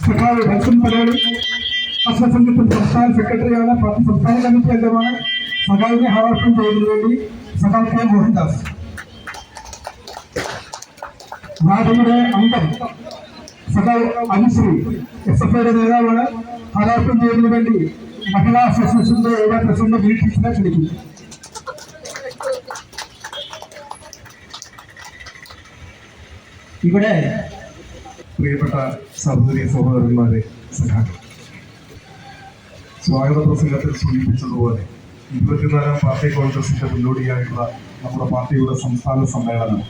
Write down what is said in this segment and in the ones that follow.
സഖാവ് വത്സൻ പരാളി അശ്വസംഘത്തിൽ സംസ്ഥാന സെക്രട്ടറിയാണ്, പാർട്ടി സംസ്ഥാന കമ്മിറ്റി അംഗമാണ്. സഖാവിനെ ഹാർപ്പം ചെയ്യുന്നതിന് വേണ്ടി സഖാവ് കെ മോഹൻദാസ്. നാടിയുടെ അംഗം സഖാവ് അനുശ്രീ SFIയുടെ നേതാവാണ്. ഹാർപ്പം ചെയ്യുന്നതിന് വേണ്ടി മഹിളാ അസോസിയേഷന്റെ ഏരിയ പ്രസിഡന്റ് വീട്ടിനെ ക്ഷണിക്കുന്നു. ഇവിടെ പ്രിയപ്പെട്ട സഹോദരി സഹോദരന്മാരെ, സഖാക്കൾ, സ്വാഗത പ്രസംഗത്തിൽ സൂചിപ്പിച്ചതുപോലെ 24ാം പാർട്ടി കോൺഗ്രസിന്റെ മുന്നോടിയായിട്ടുള്ള നമ്മുടെ പാർട്ടിയുടെ സംസ്ഥാന സമ്മേളനം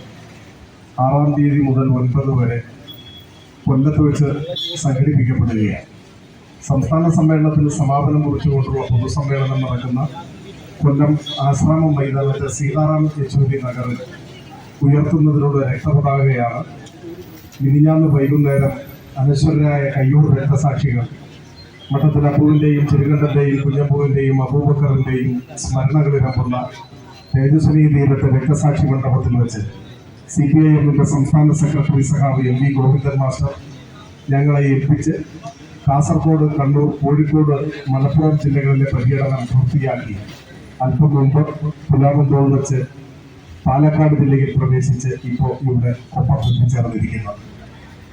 6-ാം തീയതി മുതൽ 9 വരെ കൊല്ലത്ത് വെച്ച് സംഘടിപ്പിക്കപ്പെടുകയാണ്. സംസ്ഥാന സമ്മേളനത്തിന് സമാപനം കുറിച്ചുകൊണ്ടുള്ള പൊതുസമ്മേളനം നടക്കുന്ന കൊല്ലം ആശ്രാമം മൈതാനത്തെ സീതാറാം യെച്ചൂരി നഗറിൽ ഉയർത്തുന്നതിനുള്ള രക്തപതാകയാണ് മിനിഞ്ഞാന്ന് വൈകുന്നേരം അനശ്വരരായ കയ്യൂർ രക്തസാക്ഷികൾ മഠത്തിൽ അപ്പുവിൻ്റെയും ചെറുകണ്ടൻ്റെയും കുഞ്ഞപ്പൂവിൻ്റെയും അബൂബക്കറിൻ്റെയും സ്മരണകളിലപ്പുള്ള തേജസ്വിനി തീരത്തെ രക്തസാക്ഷി മണ്ഡപത്തിൽ വെച്ച് CPIM സംസ്ഥാന സെക്രട്ടറി സഖാവ് MV ഗോവിന്ദൻ മാസ്റ്റർ ഞങ്ങളെ ഏൽപ്പിച്ച് കാസർഗോഡ്, കണ്ണൂർ, കോഴിക്കോട്, മലപ്പുറം ജില്ലകളിലെ പര്യടനം പൂർത്തിയാക്കി അല്പം മുമ്പ് പുലാമന്തോൾ വെച്ച് പാലക്കാട് ജില്ലയിൽ പ്രവേശിച്ച് ഇപ്പോൾ ഇവിടെ ഒപ്പം എത്തിച്ചേർന്നിരിക്കുന്നു.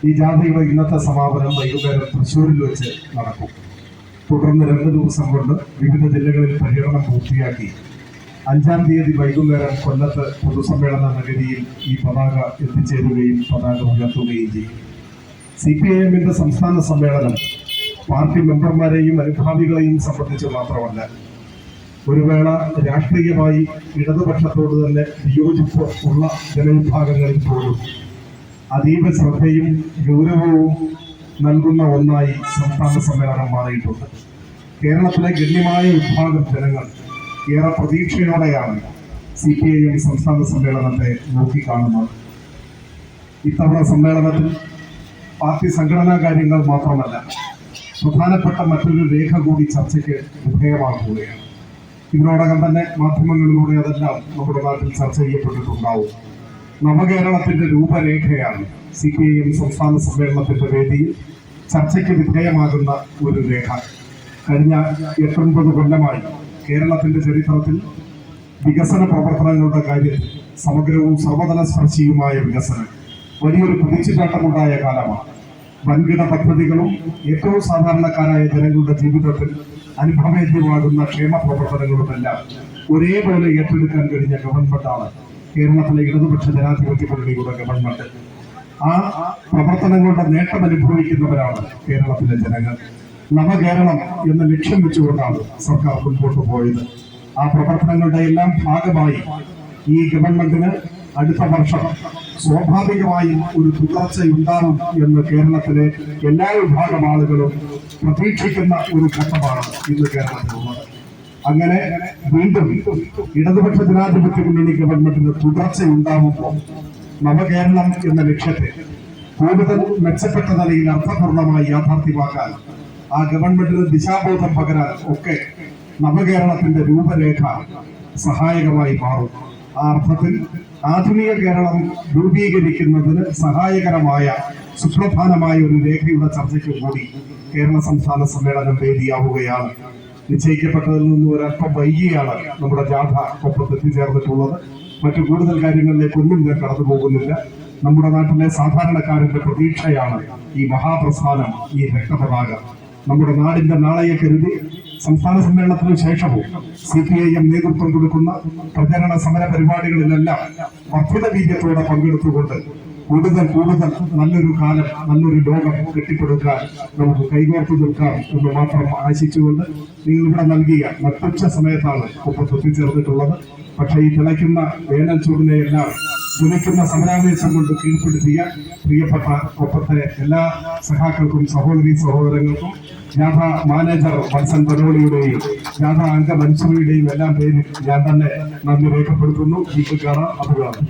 ഈ ജാഥയുടെ ഇന്നത്തെ സമാപനം വൈകുന്നേരം തൃശ്ശൂരിൽ വെച്ച് നടക്കും. തുടർന്ന് 2 ദിവസം കൊണ്ട് വിവിധ ജില്ലകളിൽ പര്യടനം പൂർത്തിയാക്കി 5-ാം തീയതി വൈകുന്നേരം കൊല്ലത്ത് പൊതുസമ്മേളന നഗരിയിൽ ഈ പതാക എത്തിച്ചേരുകയും പതാക ഉയർത്തുകയും ചെയ്യും. CPIM സംസ്ഥാന സമ്മേളനം പാർട്ടി മെമ്പർമാരെയും അനുഭാവികളെയും സംബന്ധിച്ച് മാത്രമല്ല, ഒരു വേള രാഷ്ട്രീയമായി ഇടതുപക്ഷത്തോട് തന്നെ വിയോജിപ്പ് ഉള്ള ജനവിഭാഗങ്ങളിൽ പോലും അതീവ ശ്രദ്ധയും ഗൗരവവും നൽകുന്ന ഒന്നായി സംസ്ഥാന സമ്മേളനം മാറിയിട്ടുണ്ട്. കേരളത്തിലെ ഗണ്യമായ വിഭാഗം ജനങ്ങൾ ഏറെ പ്രതീക്ഷയോടെയാണ് CPIM സംസ്ഥാന സമ്മേളനത്തെ നോക്കിക്കാണുന്നത്. ഇത്തവണ സമ്മേളനത്തിൽ പാർട്ടി സംഘടനാ കാര്യങ്ങൾ മാത്രമല്ല, പ്രധാനപ്പെട്ട മറ്റൊരു രേഖ കൂടി ചർച്ചയ്ക്ക് വിധേയമാക്കുകയാണ്. ഇതിനോടകം തന്നെ മാധ്യമങ്ങളിലൂടെ അതെല്ലാം നമ്മുടെ നാട്ടിൽ ചർച്ച ചെയ്യപ്പെട്ടിട്ടുണ്ടാവും. നവകേരളത്തിന്റെ രൂപരേഖയാണ് CPIM സംസ്ഥാന സമ്മേളനത്തിന്റെ വേദിയിൽ ചർച്ചയ്ക്ക് വിധേയമാകുന്ന ഒരു രേഖ. കഴിഞ്ഞ 8-9 കൊല്ലമായി കേരളത്തിന്റെ ചരിത്രത്തിൽ വികസന പ്രവർത്തനങ്ങളുടെ കാര്യത്തിൽ സമഗ്രവും സർവതല സ്പർശിയുമായ വികസനം വലിയൊരു കുതിച്ചുചാട്ടമുണ്ടായ കാലമാണ്. വൻകിട പദ്ധതികളും ഏറ്റവും സാധാരണക്കാരായ ജനങ്ങളുടെ ജീവിതത്തിൽ അനുഭവേദ്യമാകുന്ന ക്ഷേമ പ്രവർത്തനങ്ങളുമെല്ലാം ഒരേപോലെ ഏറ്റെടുക്കാൻ കഴിഞ്ഞ ഗവൺമെന്റാണ് കേരളത്തിലെ ഇടതുപക്ഷ ജനാധിപത്യ മുന്നണിയുടെ ഗവൺമെന്റ്. ആ പ്രവർത്തനങ്ങളുടെ നേട്ടം അനുഭവിക്കുന്നവരാണ് കേരളത്തിലെ ജനങ്ങൾ. നവകേരളം എന്ന ലക്ഷ്യം വെച്ചുകൊണ്ടാണ് സർക്കാർ മുൻപോട്ട് പോയത്. ആ പ്രവർത്തനങ്ങളുടെ എല്ലാം ഭാഗമായി ഈ ഗവൺമെന്റിന് അടുത്ത വർഷം സ്വാഭാവികമായും ഒരു തുടർച്ചയുണ്ടാവും എന്ന് കേരളത്തിലെ എല്ലാ വിഭാഗം ആളുകളും പ്രതീക്ഷിക്കുന്ന ഒരു ഘട്ടമാണ് ഇന്ന് കേരളത്തിലുള്ളത്. അങ്ങനെ വീണ്ടും ഇടതുപക്ഷ ജനാധിപത്യ മുന്നണി ഗവൺമെന്റിന് തുടർച്ചയുണ്ടാവുമ്പോൾ നവകേരളം എന്ന ലക്ഷ്യത്തെ കൂടുതൽ മെച്ചപ്പെട്ട നിലയിൽ അർത്ഥപൂർണമായി യാഥാർത്ഥ്യമാക്കാൻ, ആ ഗവൺമെന്റിന് ദിശാബോധം പകരാൻ ഒക്കെ നവകേരളത്തിന്റെ രൂപരേഖ സഹായകമായി മാറും. ആ അർത്ഥത്തിൽ ആധുനിക കേരളം രൂപീകരിക്കുന്നതിന് സഹായകരമായ സുപ്രധാനമായ ഒരു രേഖയുടെ ചർച്ചയ്ക്ക് കൂടി കേരള സംസ്ഥാന സമ്മേളനം വേദിയാവുകയാണ്. നിശ്ചയിക്കപ്പെട്ടതിൽ നിന്ന് ഒരല്പം വൈകിയാണ് നമ്മുടെ ജാഥ ഒപ്പം എത്തിച്ചേർന്നിട്ടുള്ളത്. മറ്റു കൂടുതൽ കാര്യങ്ങളിലേക്കൊന്നും ഞാൻ കടന്നു പോകുന്നില്ല. നമ്മുടെ നാട്ടിലെ സാധാരണക്കാരന്റെ പ്രതീക്ഷയാണ് ഈ മഹാപ്രസ്ഥാനം, ഈ രക്തപതാക. നമ്മുടെ നാടിന്റെ നാളെയെ കരുതി സംസ്ഥാന സമ്മേളനത്തിന് ശേഷവും CPIM നേതൃത്വം കൊടുക്കുന്ന പ്രചരണ സമര പരിപാടികളിലെല്ലാം വർദ്ധിത വീര്യത്തോടെ പങ്കെടുത്തുകൊണ്ട് കൂടുതൽ നല്ലൊരു കാലം, നല്ലൊരു ലോകം കെട്ടിപ്പടുക്കാൻ നമുക്ക് കൈകോർത്ത് നിൽക്കാം എന്ന് മാത്രം ആശിച്ചുകൊണ്ട് നിങ്ങൾ ഇവിടെ നൽകിയ നട്ടുച്ച സമയത്താണ് ഒപ്പം എത്തിച്ചേർന്നിട്ടുള്ളത്. പക്ഷേ ഈ തിളയ്ക്കുന്ന വേനൽ ചൂടിനെയെല്ലാം ജ്വലിക്കുന്ന സമരാവേശം കൊണ്ട് കീഴ്പ്പെടുത്തിയ പ്രിയപ്പെട്ട ഒപ്പത്തെ എല്ലാ സഖാക്കൾക്കും സഹോദരീ സഹോദരങ്ങൾക്കും ജാഥ മാനേജർ വത്സൻ പരോളിയുടെയും ജാഥ അംഗ മൻസൂറിയുടെയും എല്ലാം പേരിൽ ഞാൻ തന്നെ നന്ദി രേഖപ്പെടുത്തുന്നു. വീട്ടിൽ കാണാം. അഭിവാദം.